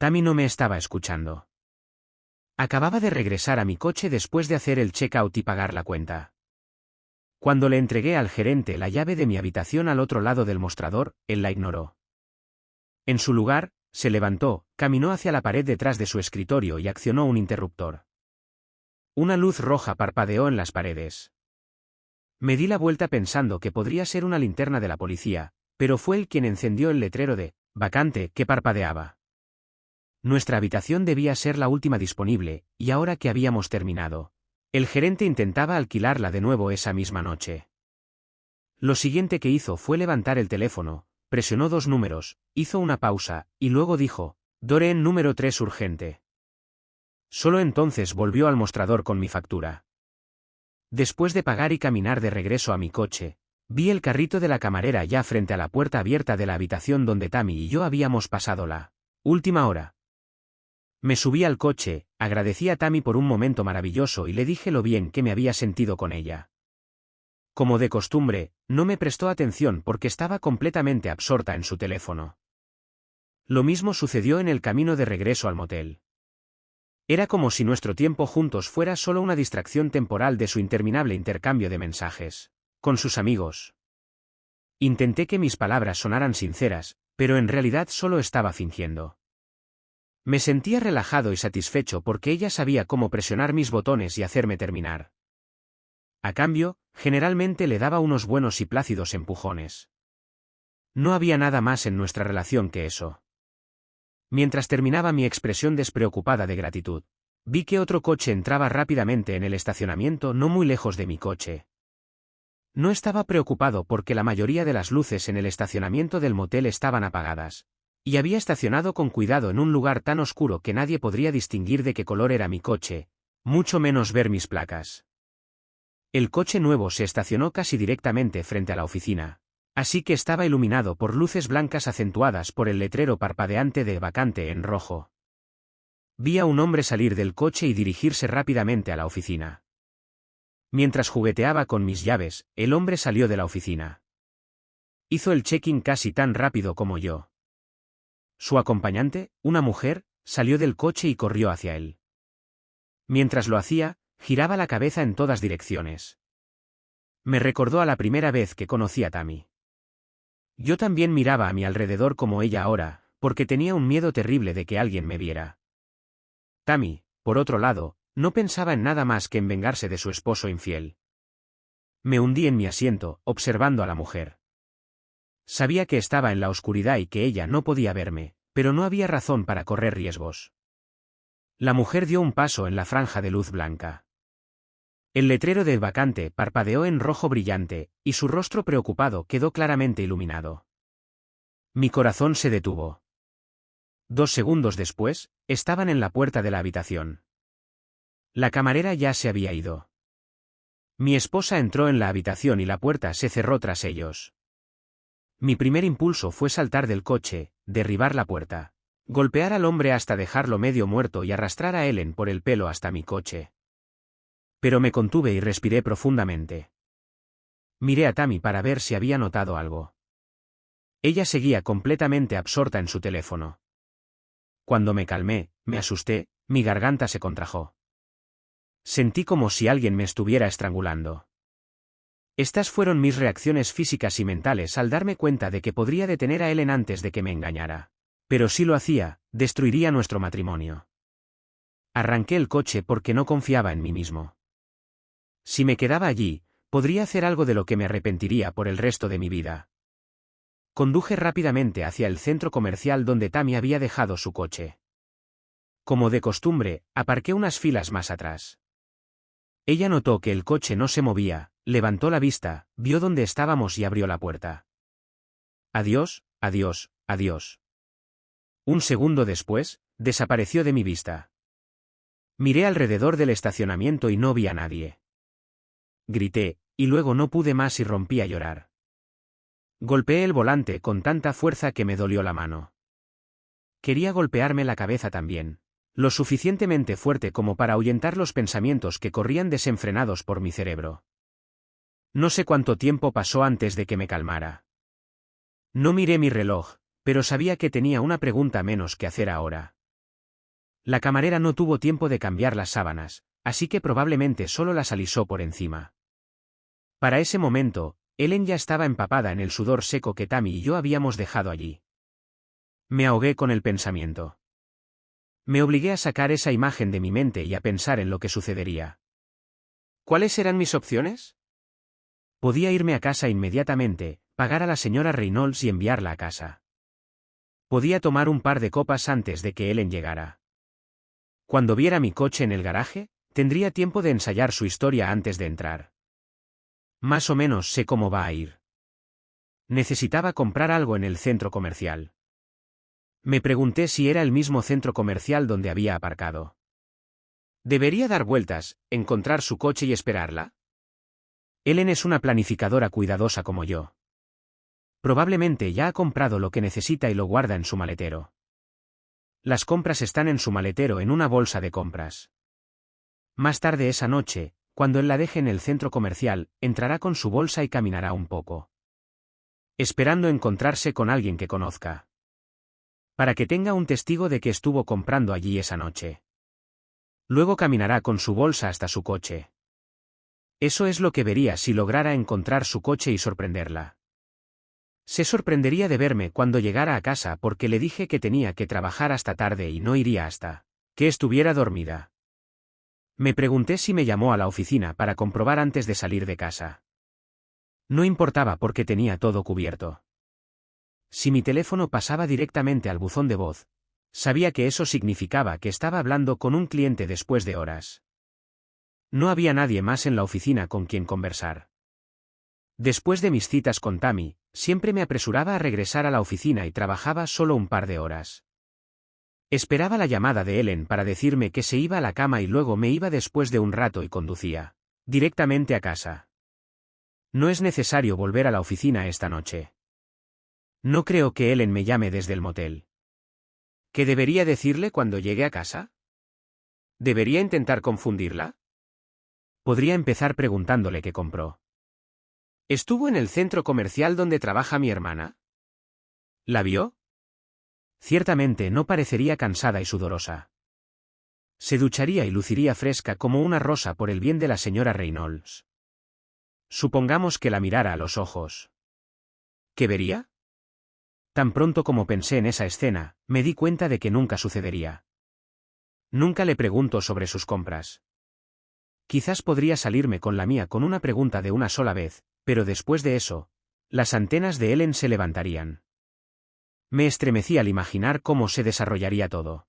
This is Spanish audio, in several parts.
Tammy no me estaba escuchando. Acababa de regresar a mi coche después de hacer el check-out y pagar la cuenta. Cuando le entregué al gerente la llave de mi habitación al otro lado del mostrador, él la ignoró. En su lugar, se levantó, caminó hacia la pared detrás de su escritorio y accionó un interruptor. Una luz roja parpadeó en las paredes. Me di la vuelta pensando que podría ser una linterna de la policía, pero fue él quien encendió el letrero de «vacante» que parpadeaba. Nuestra habitación debía ser la última disponible, y ahora que habíamos terminado, el gerente intentaba alquilarla de nuevo esa misma noche. Lo siguiente que hizo fue levantar el teléfono, presionó 2 números, hizo una pausa, y luego dijo, «Doreen número 3 urgente». Solo entonces volvió al mostrador con mi factura. Después de pagar y caminar de regreso a mi coche, vi el carrito de la camarera ya frente a la puerta abierta de la habitación donde Tammy y yo habíamos pasado la última hora. Me subí al coche, agradecí a Tammy por un momento maravilloso y le dije lo bien que me había sentido con ella. Como de costumbre, no me prestó atención porque estaba completamente absorta en su teléfono. Lo mismo sucedió en el camino de regreso al motel. Era como si nuestro tiempo juntos fuera solo una distracción temporal de su interminable intercambio de mensajes con sus amigos. Intenté que mis palabras sonaran sinceras, pero en realidad solo estaba fingiendo. Me sentía relajado y satisfecho porque ella sabía cómo presionar mis botones y hacerme terminar. A cambio, generalmente le daba unos buenos y plácidos empujones. No había nada más en nuestra relación que eso. Mientras terminaba mi expresión despreocupada de gratitud, vi que otro coche entraba rápidamente en el estacionamiento no muy lejos de mi coche. No estaba preocupado porque la mayoría de las luces en el estacionamiento del motel estaban apagadas, y había estacionado con cuidado en un lugar tan oscuro que nadie podría distinguir de qué color era mi coche, mucho menos ver mis placas. El coche nuevo se estacionó casi directamente frente a la oficina, así que estaba iluminado por luces blancas acentuadas por el letrero parpadeante de «vacante» en rojo. Vi a un hombre salir del coche y dirigirse rápidamente a la oficina. Mientras jugueteaba con mis llaves, el hombre salió de la oficina. Hizo el check-in casi tan rápido como yo. Su acompañante, una mujer, salió del coche y corrió hacia él. Mientras lo hacía, giraba la cabeza en todas direcciones. Me recordó a la primera vez que conocí a Tammy. Yo también miraba a mi alrededor como ella ahora, porque tenía un miedo terrible de que alguien me viera. Tammy, por otro lado, no pensaba en nada más que en vengarse de su esposo infiel. Me hundí en mi asiento, observando a la mujer. Sabía que estaba en la oscuridad y que ella no podía verme, pero no había razón para correr riesgos. La mujer dio un paso en la franja de luz blanca. El letrero de «vacante» parpadeó en rojo brillante, y su rostro preocupado quedó claramente iluminado. Mi corazón se detuvo. 2 segundos después, estaban en la puerta de la habitación. La camarera ya se había ido. Mi esposa entró en la habitación y la puerta se cerró tras ellos. Mi primer impulso fue saltar del coche, derribar la puerta, golpear al hombre hasta dejarlo medio muerto y arrastrar a Ellen por el pelo hasta mi coche. Pero me contuve y respiré profundamente. Miré a Tammy para ver si había notado algo. Ella seguía completamente absorta en su teléfono. Cuando me calmé, me asusté, mi garganta se contrajo. Sentí como si alguien me estuviera estrangulando. Estas fueron mis reacciones físicas y mentales al darme cuenta de que podría detener a Ellen antes de que me engañara. Pero si lo hacía, destruiría nuestro matrimonio. Arranqué el coche porque no confiaba en mí mismo. Si me quedaba allí, podría hacer algo de lo que me arrepentiría por el resto de mi vida. Conduje rápidamente hacia el centro comercial donde Tammy había dejado su coche. Como de costumbre, aparqué unas filas más atrás. Ella notó que el coche no se movía, levantó la vista, vio dónde estábamos y abrió la puerta. Adiós, adiós, adiós. Un segundo después, desapareció de mi vista. Miré alrededor del estacionamiento y no vi a nadie. Grité, y luego no pude más y rompí a llorar. Golpeé el volante con tanta fuerza que me dolió la mano. Quería golpearme la cabeza también, lo suficientemente fuerte como para ahuyentar los pensamientos que corrían desenfrenados por mi cerebro. No sé cuánto tiempo pasó antes de que me calmara. No miré mi reloj, pero sabía que tenía una pregunta menos que hacer ahora. La camarera no tuvo tiempo de cambiar las sábanas, así que probablemente solo las alisó por encima. Para ese momento, Ellen ya estaba empapada en el sudor seco que Tammy y yo habíamos dejado allí. Me ahogué con el pensamiento. Me obligué a sacar esa imagen de mi mente y a pensar en lo que sucedería. ¿Cuáles eran mis opciones? Podía irme a casa inmediatamente, pagar a la señora Reynolds y enviarla a casa. Podía tomar un par de copas antes de que Ellen llegara. Cuando viera mi coche en el garaje, tendría tiempo de ensayar su historia antes de entrar. Más o menos sé cómo va a ir. Necesitaba comprar algo en el centro comercial. Me pregunté si era el mismo centro comercial donde había aparcado. ¿Debería dar vueltas, encontrar su coche y esperarla? Ellen es una planificadora cuidadosa como yo. Probablemente ya ha comprado lo que necesita y lo guarda en su maletero. Las compras están en su maletero en una bolsa de compras. Más tarde esa noche, cuando él la deje en el centro comercial, entrará con su bolsa y caminará un poco. Esperando encontrarse con alguien que conozca. Para que tenga un testigo de que estuvo comprando allí esa noche. Luego caminará con su bolsa hasta su coche. Eso es lo que vería si lograra encontrar su coche y sorprenderla. Se sorprendería de verme cuando llegara a casa porque le dije que tenía que trabajar hasta tarde y no iría hasta que estuviera dormida. Me pregunté si me llamó a la oficina para comprobar antes de salir de casa. No importaba porque tenía todo cubierto. Si mi teléfono pasaba directamente al buzón de voz, sabía que eso significaba que estaba hablando con un cliente después de horas. No había nadie más en la oficina con quien conversar. Después de mis citas con Tammy, siempre me apresuraba a regresar a la oficina y trabajaba solo un par de horas. Esperaba la llamada de Ellen para decirme que se iba a la cama y luego me iba después de un rato y conducía directamente a casa. No es necesario volver a la oficina esta noche. No creo que Ellen me llame desde el motel. ¿Qué debería decirle cuando llegue a casa? ¿Debería intentar confundirla? Podría empezar preguntándole qué compró. ¿Estuvo en el centro comercial donde trabaja mi hermana? ¿La vio? Ciertamente no parecería cansada y sudorosa. Se ducharía y luciría fresca como una rosa por el bien de la señora Reynolds. Supongamos que la mirara a los ojos. ¿Qué vería? Tan pronto como pensé en esa escena, me di cuenta de que nunca sucedería. Nunca le pregunto sobre sus compras. Quizás podría salirme con la mía con una pregunta de una sola vez, pero después de eso, las antenas de Ellen se levantarían. Me estremecí al imaginar cómo se desarrollaría todo.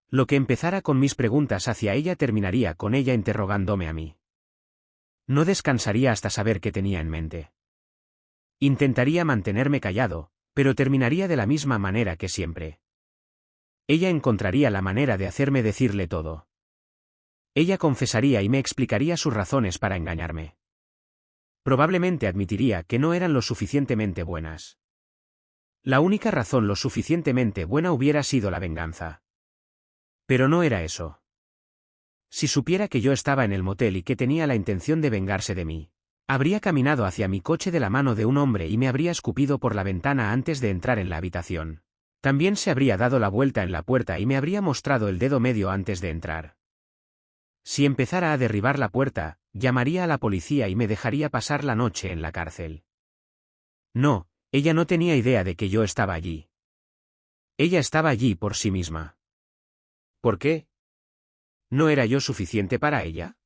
Lo que empezara con mis preguntas hacia ella terminaría con ella interrogándome a mí. No descansaría hasta saber qué tenía en mente. Intentaría mantenerme callado, pero terminaría de la misma manera que siempre. Ella encontraría la manera de hacerme decirle todo. Ella confesaría y me explicaría sus razones para engañarme. Probablemente admitiría que no eran lo suficientemente buenas. La única razón lo suficientemente buena hubiera sido la venganza. Pero no era eso. Si supiera que yo estaba en el motel y que tenía la intención de vengarse de mí, habría caminado hacia mi coche de la mano de un hombre y me habría escupido por la ventana antes de entrar en la habitación. También se habría dado la vuelta en la puerta y me habría mostrado el dedo medio antes de entrar. Si empezara a derribar la puerta, llamaría a la policía y me dejaría pasar la noche en la cárcel. No, ella no tenía idea de que yo estaba allí. Ella estaba allí por sí misma. ¿Por qué? ¿No era yo suficiente para ella?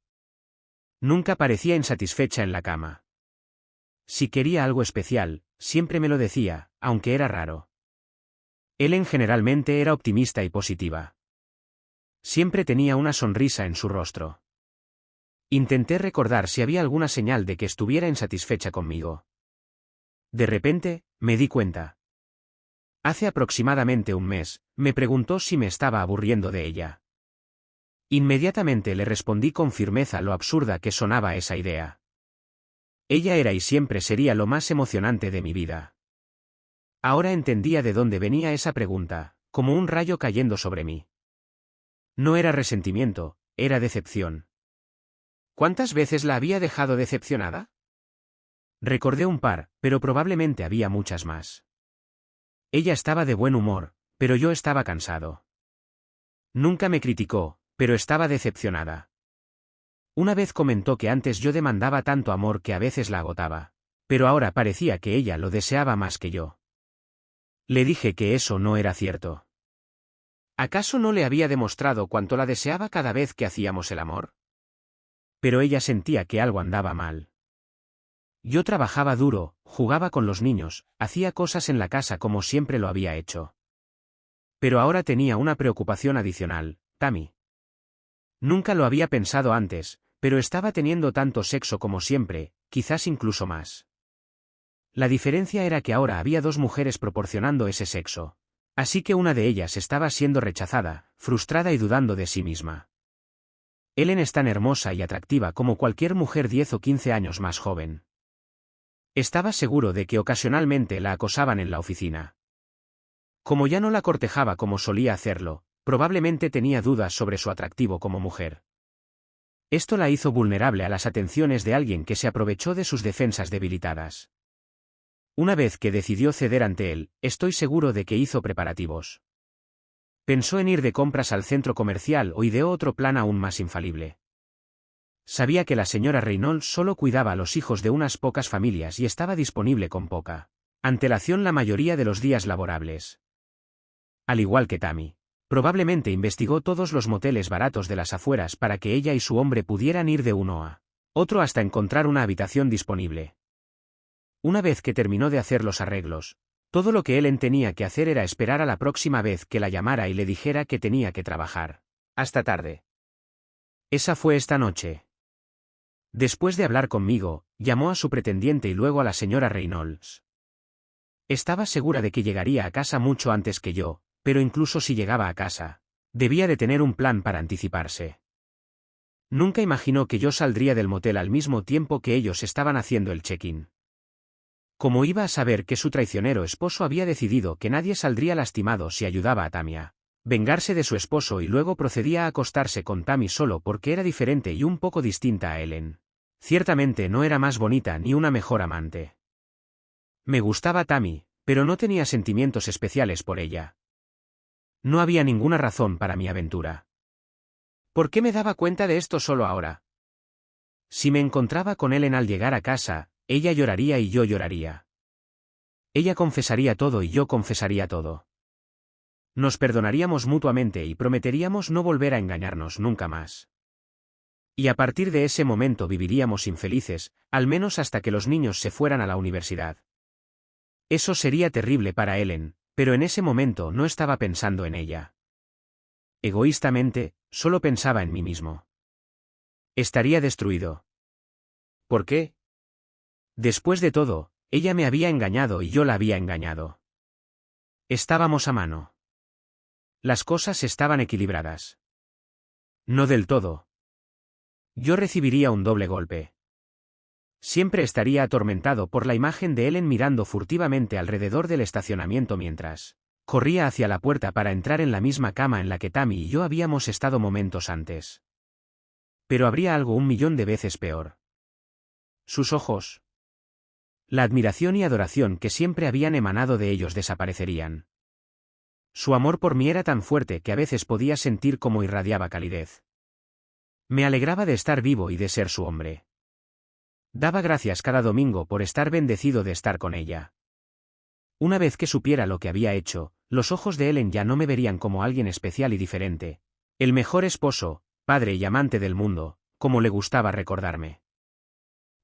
Nunca parecía insatisfecha en la cama. Si quería algo especial, siempre me lo decía, aunque era raro. Ellen generalmente era optimista y positiva. Siempre tenía una sonrisa en su rostro. Intenté recordar si había alguna señal de que estuviera insatisfecha conmigo. De repente, me di cuenta. Hace aproximadamente un mes, me preguntó si me estaba aburriendo de ella. Inmediatamente le respondí con firmeza lo absurda que sonaba esa idea. Ella era y siempre sería lo más emocionante de mi vida. Ahora entendía de dónde venía esa pregunta, como un rayo cayendo sobre mí. No era resentimiento, era decepción. ¿Cuántas veces la había dejado decepcionada? Recordé un par, pero probablemente había muchas más. Ella estaba de buen humor, pero yo estaba cansado. Nunca me criticó, pero estaba decepcionada. Una vez comentó que antes yo demandaba tanto amor que a veces la agotaba, pero ahora parecía que ella lo deseaba más que yo. Le dije que eso no era cierto. ¿Acaso no le había demostrado cuánto la deseaba cada vez que hacíamos el amor? Pero ella sentía que algo andaba mal. Yo trabajaba duro, jugaba con los niños, hacía cosas en la casa como siempre lo había hecho. Pero ahora tenía una preocupación adicional, Tammy. Nunca lo había pensado antes, pero estaba teniendo tanto sexo como siempre, quizás incluso más. La diferencia era que ahora había dos mujeres proporcionando ese sexo. Así que una de ellas estaba siendo rechazada, frustrada y dudando de sí misma. Ellen es tan hermosa y atractiva como cualquier mujer 10 o 15 años más joven. Estaba seguro de que ocasionalmente la acosaban en la oficina. Como ya no la cortejaba como solía hacerlo, probablemente tenía dudas sobre su atractivo como mujer. Esto la hizo vulnerable a las atenciones de alguien que se aprovechó de sus defensas debilitadas. Una vez que decidió ceder ante él, estoy seguro de que hizo preparativos. Pensó en ir de compras al centro comercial o ideó otro plan aún más infalible. Sabía que la señora Reynolds solo cuidaba a los hijos de unas pocas familias y estaba disponible con poca antelación la mayoría de los días laborables. Al igual que Tammy, probablemente investigó todos los moteles baratos de las afueras para que ella y su hombre pudieran ir de uno a otro hasta encontrar una habitación disponible. Una vez que terminó de hacer los arreglos, todo lo que Ellen tenía que hacer era esperar a la próxima vez que la llamara y le dijera que tenía que trabajar. Hasta tarde. Esa fue esta noche. Después de hablar conmigo, llamó a su pretendiente y luego a la señora Reynolds. Estaba segura de que llegaría a casa mucho antes que yo, pero incluso si llegaba a casa, debía de tener un plan para anticiparse. Nunca imaginó que yo saldría del motel al mismo tiempo que ellos estaban haciendo el check-in. ¿Cómo iba a saber que su traicionero esposo había decidido que nadie saldría lastimado si ayudaba a Tammy a vengarse de su esposo y luego procedía a acostarse con Tammy solo porque era diferente y un poco distinta a Ellen? Ciertamente no era más bonita ni una mejor amante. Me gustaba Tammy, pero no tenía sentimientos especiales por ella. No había ninguna razón para mi aventura. ¿Por qué me daba cuenta de esto solo ahora? Si me encontraba con Ellen al llegar a casa, ella lloraría y yo lloraría. Ella confesaría todo y yo confesaría todo. Nos perdonaríamos mutuamente y prometeríamos no volver a engañarnos nunca más. Y a partir de ese momento viviríamos infelices, al menos hasta que los niños se fueran a la universidad. Eso sería terrible para Ellen, pero en ese momento no estaba pensando en ella. Egoístamente, solo pensaba en mí mismo. Estaría destruido. ¿Por qué? Después de todo, ella me había engañado y yo la había engañado. Estábamos a mano. Las cosas estaban equilibradas. No del todo. Yo recibiría un doble golpe. Siempre estaría atormentado por la imagen de Ellen mirando furtivamente alrededor del estacionamiento mientras corría hacia la puerta para entrar en la misma cama en la que Tammy y yo habíamos estado momentos antes. Pero habría algo 1.000.000 de veces peor. Sus ojos. La admiración y adoración que siempre habían emanado de ellos desaparecerían. Su amor por mí era tan fuerte que a veces podía sentir cómo irradiaba calidez. Me alegraba de estar vivo y de ser su hombre. Daba gracias cada domingo por estar bendecido de estar con ella. Una vez que supiera lo que había hecho, los ojos de Ellen ya no me verían como alguien especial y diferente, el mejor esposo, padre y amante del mundo, como le gustaba recordarme.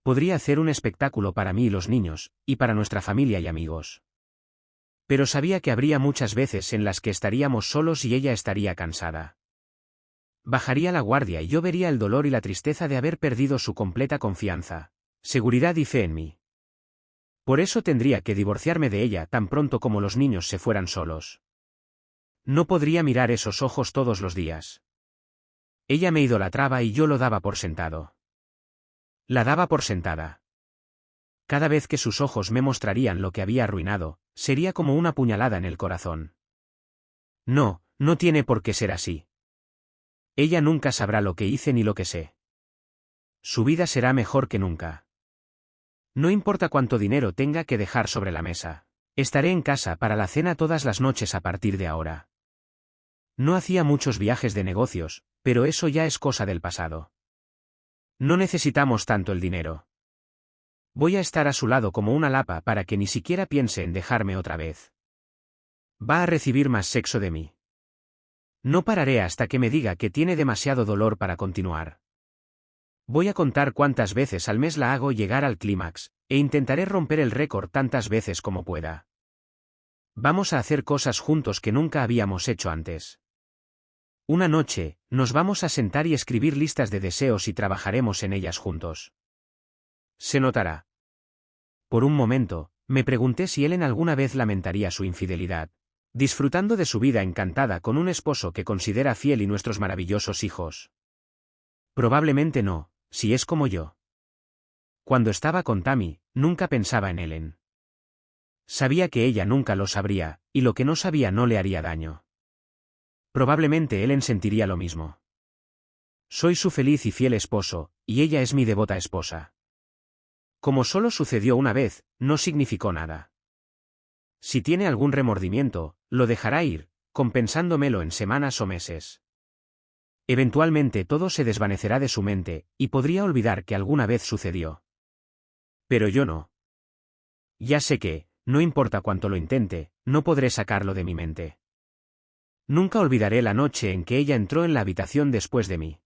Podría hacer un espectáculo para mí y los niños, y para nuestra familia y amigos. Pero sabía que habría muchas veces en las que estaríamos solos y ella estaría cansada. Bajaría la guardia y yo vería el dolor y la tristeza de haber perdido su completa confianza, seguridad y fe en mí. Por eso tendría que divorciarme de ella tan pronto como los niños se fueran solos. No podría mirar esos ojos todos los días. Ella me idolatraba y yo lo daba por sentado. La daba por sentada. Cada vez que sus ojos me mostrarían lo que había arruinado, sería como una puñalada en el corazón. No, no tiene por qué ser así. Ella nunca sabrá lo que hice ni lo que sé. Su vida será mejor que nunca. No importa cuánto dinero tenga que dejar sobre la mesa. Estaré en casa para la cena todas las noches a partir de ahora. No hacía muchos viajes de negocios, pero eso ya es cosa del pasado. No necesitamos tanto el dinero. Voy a estar a su lado como una lapa para que ni siquiera piense en dejarme otra vez. Va a recibir más sexo de mí. No pararé hasta que me diga que tiene demasiado dolor para continuar. Voy a contar cuántas veces al mes la hago llegar al clímax, e intentaré romper el récord tantas veces como pueda. Vamos a hacer cosas juntos que nunca habíamos hecho antes. Una noche, nos vamos a sentar y escribir listas de deseos y trabajaremos en ellas juntos. Se notará. Por un momento, me pregunté si Ellen alguna vez lamentaría su infidelidad, disfrutando de su vida encantada con un esposo que considera fiel y nuestros maravillosos hijos. Probablemente no, si es como yo. Cuando estaba con Tammy, nunca pensaba en Ellen. Sabía que ella nunca lo sabría, y lo que no sabía no le haría daño. Probablemente Ellen sentiría lo mismo. Soy su feliz y fiel esposo, y ella es mi devota esposa. Como solo sucedió una vez, no significó nada. Si tiene algún remordimiento, lo dejará ir, compensándomelo en semanas o meses. Eventualmente todo se desvanecerá de su mente, y podría olvidar que alguna vez sucedió. Pero yo no. Ya sé que, no importa cuánto lo intente, no podré sacarlo de mi mente. Nunca olvidaré la noche en que ella entró en la habitación después de mí.